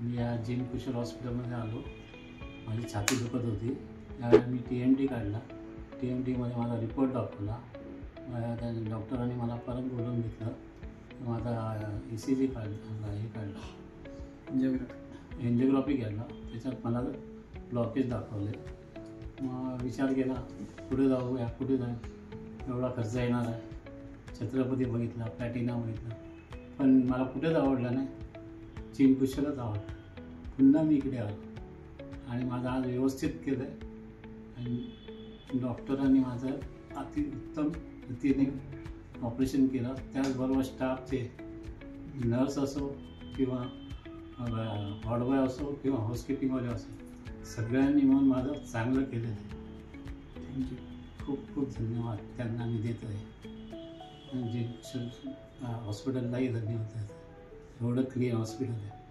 मी या जिम कुशल हॉस्पिटलमध्ये आलो. माझी छाती दुखत होती. त्यावेळेला मी TMT काढला. TMTमध्ये माझा रिपोर्ट दाखवला. त्या डॉक्टरांनी मला परत बोलवून घेतलं. माझा ECG काढला, हे काढला, एंजिओग्राफी केला. त्याच्यात मला ब्लॉकेज दाखवले. मग विचार केला कुठे जाऊ, कुठे जाऊ, एवढा खर्च येणार आहे. छत्रपती बघितला, प्लॅटिना बघितला, पण मला कुठेच आवडलं नाही. जिम कुशलच आवडलं. पुन्हा मी इकडे आलो आणि माझं आज व्यवस्थित केलं आहे आणि डॉक्टरांनी माझं अतिउत्तम रीतीने ऑपरेशन केलं. त्याचबरोबर स्टाफचे, नर्स असो किंवा वॉर्डबॉय असो किंवा हाऊसकीपिंगवाले असो, सगळ्यांनी मिळून माझं चांगलं केलं आहे. थँक्यू. खूप खूप धन्यवाद त्यांना मी देत आहे. जिम कुशल हॉस्पिटललाही धन्यवाद देत आहे. एवढं क्लीन हॉस्पिटल आहे.